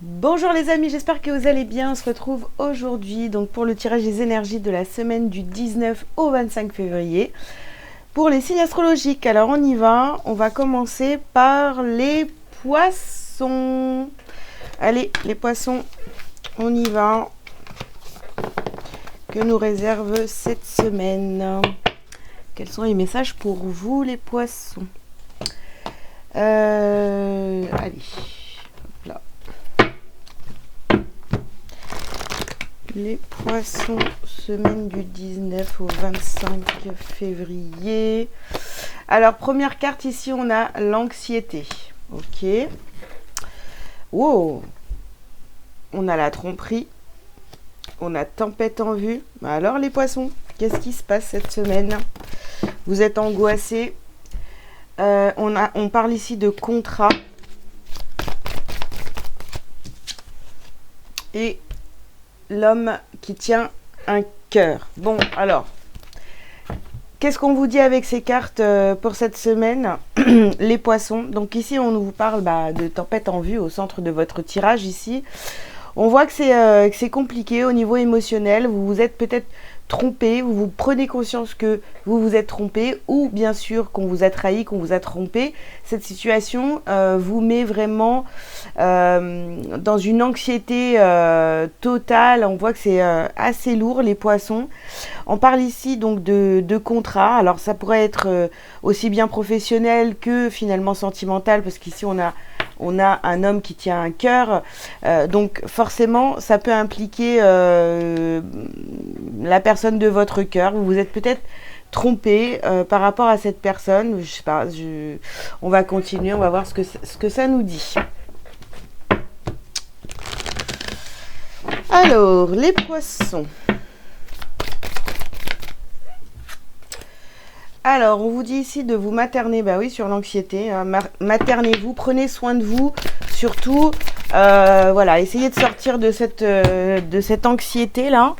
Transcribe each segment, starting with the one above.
Bonjour les amis, j'espère que vous allez bien. On se retrouve aujourd'hui donc pour le tirage des énergies de la semaine du 19 au 25 février pour les signes astrologiques. Alors on y va, on va commencer par les poissons. Allez les poissons, on y va. Que nous réserve cette semaine? Quels sont les messages pour vous les poissons? Allez. Les poissons, semaine du 19 au 25 février. Alors, première carte ici, on a l'anxiété. Ok. Wow. On a la tromperie. On a tempête en vue. Alors, les poissons, qu'est-ce qui se passe cette semaine? Vous êtes angoissés. On parle ici de contrat. Et l'homme qui tient un cœur. Bon, alors, qu'est-ce qu'on vous dit avec ces cartes pour cette semaine? Les poissons. Donc ici, on vous parle de tempête en vue au centre de votre tirage ici. On voit que c'est compliqué au niveau émotionnel. Vous vous êtes peut-être trompé, vous prenez conscience que vous vous êtes trompé ou bien sûr qu'on vous a trahi, qu'on vous a trompé. Cette situation vous met vraiment dans une anxiété totale. On voit que c'est assez lourd les poissons. On parle ici donc de contrat. Alors ça pourrait être aussi bien professionnel que finalement sentimental parce qu'ici on a un homme qui tient un cœur, donc forcément ça peut impliquer la personne de votre cœur. Vous vous êtes peut-être trompé par rapport à cette personne. Je sais pas, on va continuer, on va voir ce que ça nous dit. Alors, les poissons. Alors, on vous dit ici de vous materner, bah oui, sur l'anxiété. Maternez-vous, prenez soin de vous, surtout, voilà, essayez de sortir de cette anxiété-là.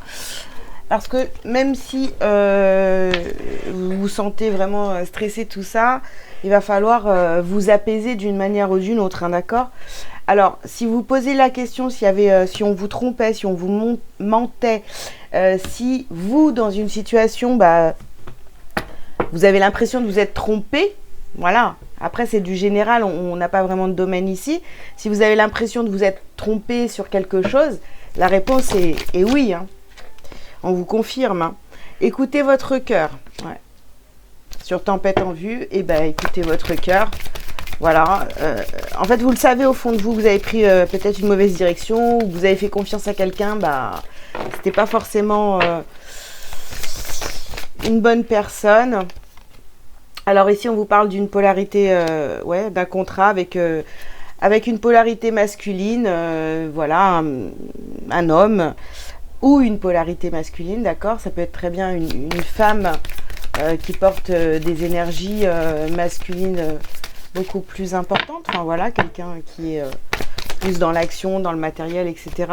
Parce que même si vous vous sentez vraiment stressé, tout ça, il va falloir vous apaiser d'une manière ou d'une autre, hein, d'accord? Alors, si vous posez la question, si on vous trompait, si on vous mentait, si vous, dans une situation, vous avez l'impression de vous être trompé, voilà. Après, c'est du général, on n'a pas vraiment de domaine ici. Si vous avez l'impression de vous être trompé sur quelque chose, la réponse est oui. Hein. On vous confirme. Hein. Écoutez votre cœur. Ouais. Sur tempête en vue, écoutez votre cœur. Voilà. En fait, vous le savez au fond de vous, vous avez pris peut-être une mauvaise direction, ou vous avez fait confiance à quelqu'un, c'était pas forcément une bonne personne. Alors ici, on vous parle d'une polarité, d'un contrat avec une polarité masculine, voilà, un homme ou une polarité masculine, d'accord? Ça peut être très bien une femme qui porte des énergies masculines beaucoup plus importantes. Enfin voilà, quelqu'un qui est plus dans l'action, dans le matériel, etc.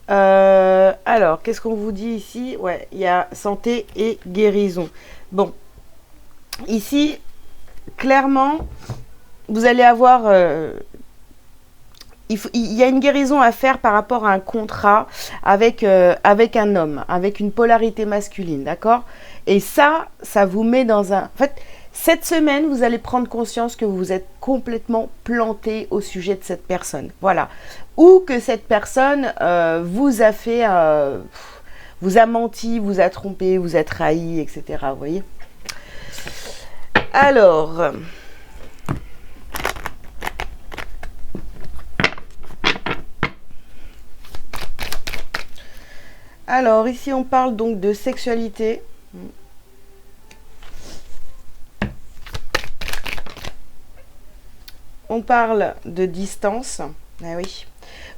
Alors, qu'est-ce qu'on vous dit ici? Ouais, il y a santé et guérison. Bon, ici, clairement, vous allez avoir... il y a une guérison à faire par rapport à un contrat avec un homme, avec une polarité masculine, d'accord? Et ça vous met dans un... En fait, cette semaine, vous allez prendre conscience que vous êtes complètement planté au sujet de cette personne. Voilà. Ou que cette personne vous a fait... vous a menti, vous a trompé, vous a trahi, etc. Vous voyez? Alors, ici, on parle donc de sexualité. On parle de distance. Ah oui.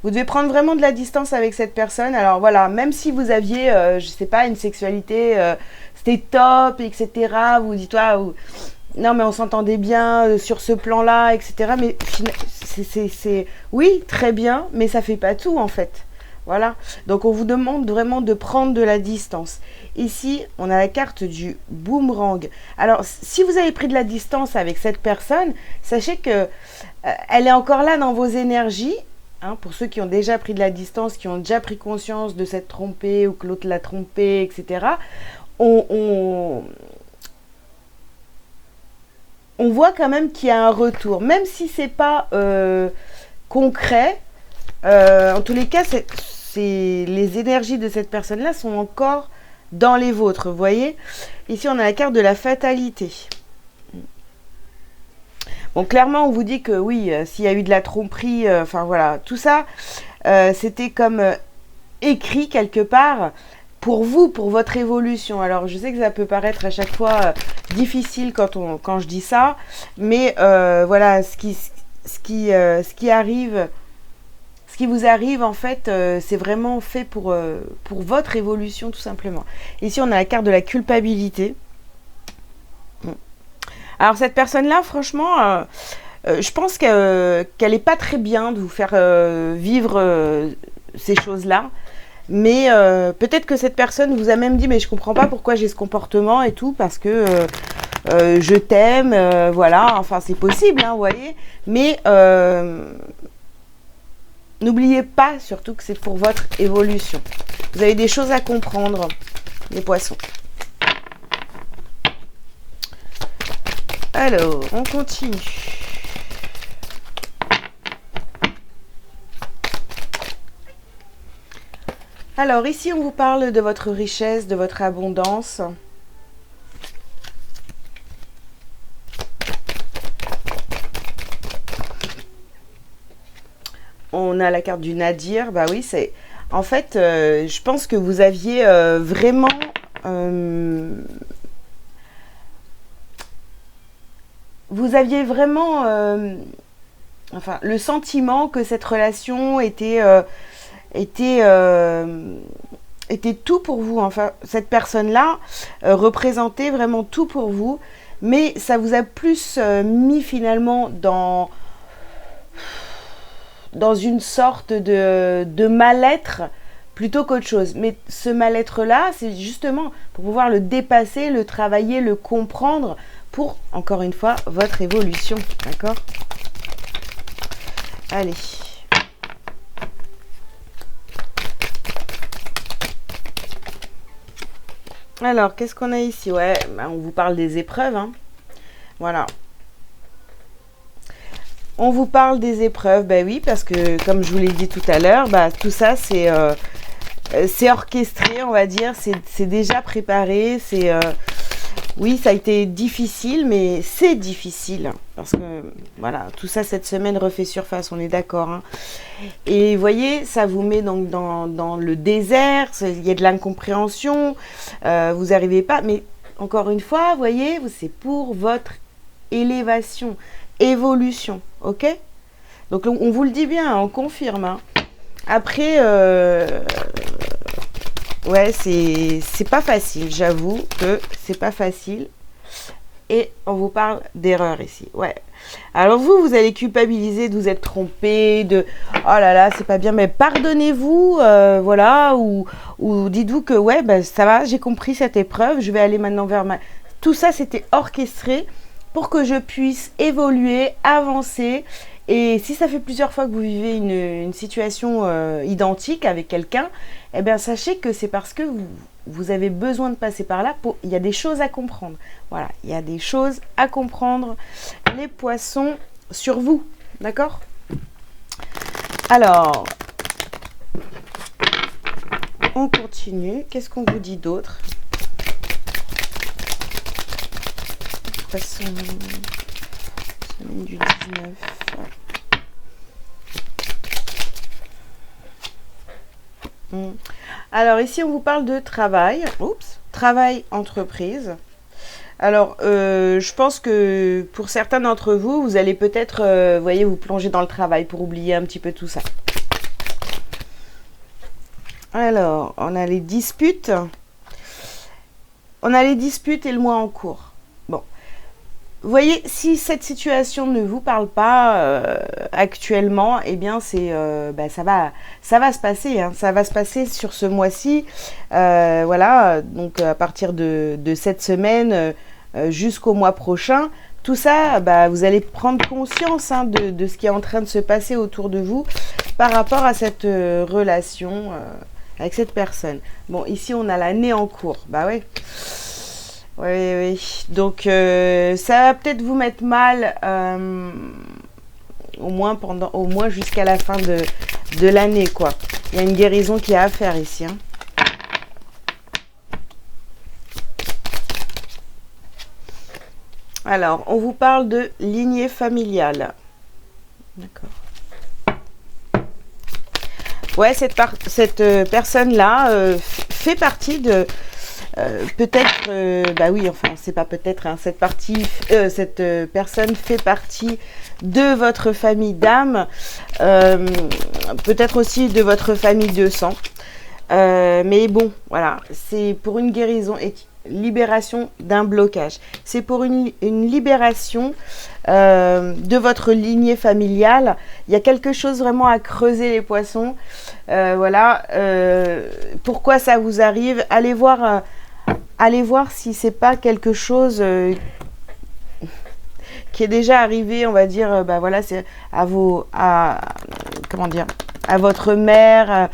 Vous devez prendre vraiment de la distance avec cette personne. Alors voilà, même si vous aviez, je sais pas, une sexualité, c'était top, etc. Vous dites, non mais on s'entendait bien sur ce plan-là, etc. Mais oui, très bien, mais ça fait pas tout en fait. Voilà. Donc on vous demande vraiment de prendre de la distance. Ici, on a la carte du boomerang. Alors, si vous avez pris de la distance avec cette personne, sachez que elle est encore là dans vos énergies, Hein, pour ceux qui ont déjà pris de la distance, qui ont déjà pris conscience de s'être trompé ou que l'autre l'a trompé, etc., on voit quand même qu'il y a un retour. Même si c'est pas concret, en tous les cas, les énergies de cette personne-là sont encore dans les vôtres, vous voyez. Ici, on a la carte de la fatalité. Bon, clairement, on vous dit que oui, s'il y a eu de la tromperie, enfin voilà, tout ça, c'était comme écrit quelque part pour vous, pour votre évolution. Alors, je sais que ça peut paraître à chaque fois difficile quand je dis ça, mais voilà, ce qui arrive, ce qui vous arrive, en fait, c'est vraiment fait pour votre évolution, tout simplement. Ici, on a la carte de la culpabilité. Alors cette personne-là, franchement, je pense qu'elle n'est pas très bien de vous faire vivre ces choses-là. Mais peut-être que cette personne vous a même dit, mais je comprends pas pourquoi j'ai ce comportement et tout, parce que je t'aime, voilà, enfin c'est possible, hein, vous voyez. Mais n'oubliez pas surtout que c'est pour votre évolution. Vous avez des choses à comprendre, les poissons. Alors, on continue. Alors, ici, on vous parle de votre richesse, de votre abondance. On a la carte du Nadir. Bah oui, c'est... En fait, je pense que vous aviez vraiment... vous aviez vraiment enfin, le sentiment que cette relation était tout pour vous. Enfin, cette personne-là représentait vraiment tout pour vous, mais ça vous a plus mis finalement dans une sorte de mal-être plutôt qu'autre chose. Mais ce mal-être-là, c'est justement pour pouvoir le dépasser, le travailler, le comprendre, pour, encore une fois, votre évolution. D'accord? Allez. Alors, qu'est-ce qu'on a ici? Ouais, bah, on vous parle des épreuves. Hein. Voilà. On vous parle des épreuves, bah oui, parce que, comme je vous l'ai dit tout à l'heure, bah, tout ça, c'est orchestré, on va dire. C'est déjà préparé, c'est... oui, ça a été difficile, mais c'est difficile. Parce que, voilà, tout ça, cette semaine refait surface, on est d'accord. Hein. Et vous voyez, ça vous met donc dans le désert, il y a de l'incompréhension, vous n'arrivez pas. Mais encore une fois, vous voyez, c'est pour votre élévation, évolution, ok? Donc, on vous le dit bien, on confirme. Hein. Après... ouais, c'est pas facile, j'avoue que c'est pas facile. Et on vous parle d'erreur ici, ouais. Alors vous allez culpabiliser de vous être trompé, de « Oh là là, c'est pas bien », mais pardonnez-vous, voilà, ou dites-vous que « Ouais, ben, ça va, j'ai compris cette épreuve, je vais aller maintenant vers ma... » Tout ça, c'était orchestré pour que je puisse évoluer, avancer. Et si ça fait plusieurs fois que vous vivez une situation identique avec quelqu'un, eh bien sachez que c'est parce que vous avez besoin de passer par là. Il y a des choses à comprendre. Voilà, il y a des choses à comprendre, les poissons, sur vous. D'accord? Alors, on continue. Qu'est-ce qu'on vous dit d'autre? Poisson, semaine du 19. Alors ici on vous parle de travail, travail entreprise. Alors je pense que pour certains d'entre vous, vous allez peut-être, voyez, vous plonger dans le travail pour oublier un petit peu tout ça. Alors on a les disputes. On a les disputes et le mois en cours. Bon. Vous voyez, si cette situation ne vous parle pas actuellement, eh bien c'est, ça va se passer. Hein, ça va se passer sur ce mois-ci. Voilà, donc à partir de cette semaine jusqu'au mois prochain, tout ça, vous allez prendre conscience hein, de ce qui est en train de se passer autour de vous. par rapport à cette relation avec cette personne. Bon, ici, on a l'année en cours. Bah oui. Oui, oui. Donc, ça va peut-être vous mettre mal, au moins jusqu'à la fin de l'année, quoi. Il y a une guérison qui est à faire ici, hein. Alors, on vous parle de lignée familiale. D'accord. Ouais, cette personne-là fait partie de... peut-être... bah oui, enfin, c'est pas peut-être, hein, cette personne fait partie de votre famille d'âme. Peut-être aussi de votre famille de sang. Mais bon, voilà, c'est pour une guérison et libération d'un blocage. C'est pour une libération de votre lignée familiale. Il y a quelque chose vraiment à creuser, les poissons. Voilà, pourquoi ça vous arrive. Allez voir si c'est pas quelque chose qui est déjà arrivé, on va dire, bah voilà, c'est comment dire, à votre mère.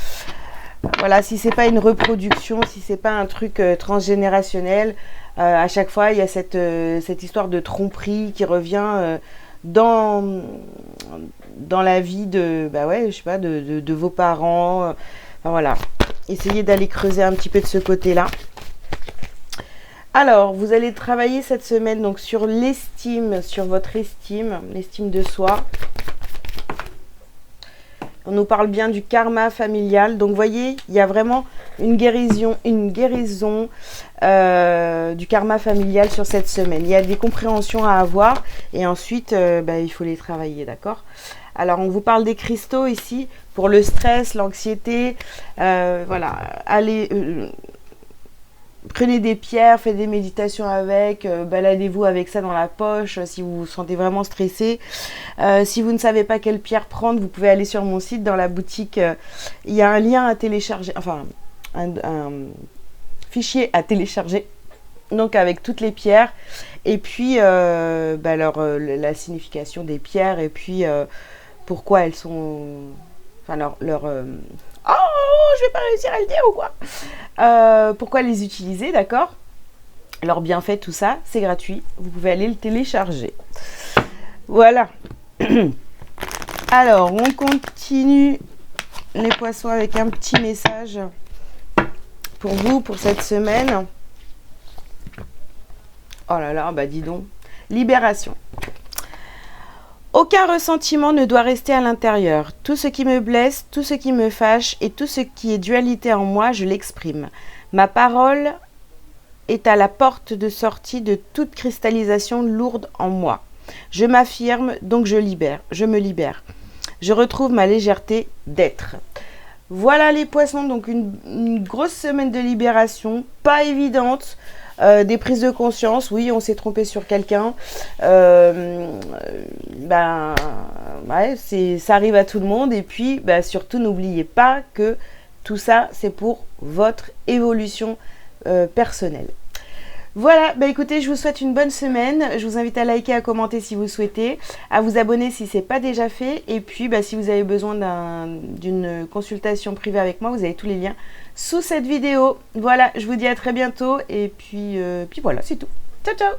Voilà, si c'est pas une reproduction, si c'est pas un truc transgénérationnel, à chaque fois il y a cette histoire de tromperie qui revient dans la vie de, bah ouais, je sais pas, de vos parents. Enfin voilà, essayez d'aller creuser un petit peu de ce côté-là. Alors, vous allez travailler cette semaine donc sur l'estime, sur votre estime, l'estime de soi. On nous parle bien du karma familial. Donc, vous voyez, il y a vraiment une guérison du karma familial sur cette semaine. Il y a des compréhensions à avoir et ensuite, bah, il faut les travailler, d'accord? Alors, on vous parle des cristaux ici pour le stress, l'anxiété. Voilà, allez... prenez des pierres, faites des méditations avec, baladez-vous avec ça dans la poche si vous vous sentez vraiment stressé. Si vous ne savez pas quelle pierre prendre, vous pouvez aller sur mon site, dans la boutique. Il y a un lien à télécharger, enfin un fichier à télécharger, donc avec toutes les pierres. Et puis bah, la signification des pierres et puis pourquoi elles sont... Enfin oh, je vais pas réussir à le dire ou quoi. Pourquoi les utiliser, d'accord? Leurs bienfaits, tout ça, c'est gratuit. Vous pouvez aller le télécharger. Voilà. Alors, on continue les poissons avec un petit message pour vous, pour cette semaine. Oh là là, bah dis donc. Libération. Aucun ressentiment ne doit rester à l'intérieur. Tout ce qui me blesse, tout ce qui me fâche et tout ce qui est dualité en moi, je l'exprime. Ma parole est à la porte de sortie de toute cristallisation lourde en moi. Je m'affirme, donc je me libère. Je retrouve ma légèreté d'être. Voilà les poissons, donc une grosse semaine de libération, pas évidente. Des prises de conscience, oui, on s'est trompé sur quelqu'un. Ben, ouais, ça arrive à tout le monde. Et puis, ben, surtout, n'oubliez pas que tout ça, c'est pour votre évolution personnelle. Voilà, bah écoutez, je vous souhaite une bonne semaine. Je vous invite à liker, à commenter si vous souhaitez, à vous abonner si ce n'est pas déjà fait. Et puis, bah, si vous avez besoin d'une consultation privée avec moi, vous avez tous les liens sous cette vidéo. Voilà, je vous dis à très bientôt. Et puis voilà, c'est tout. Ciao, ciao.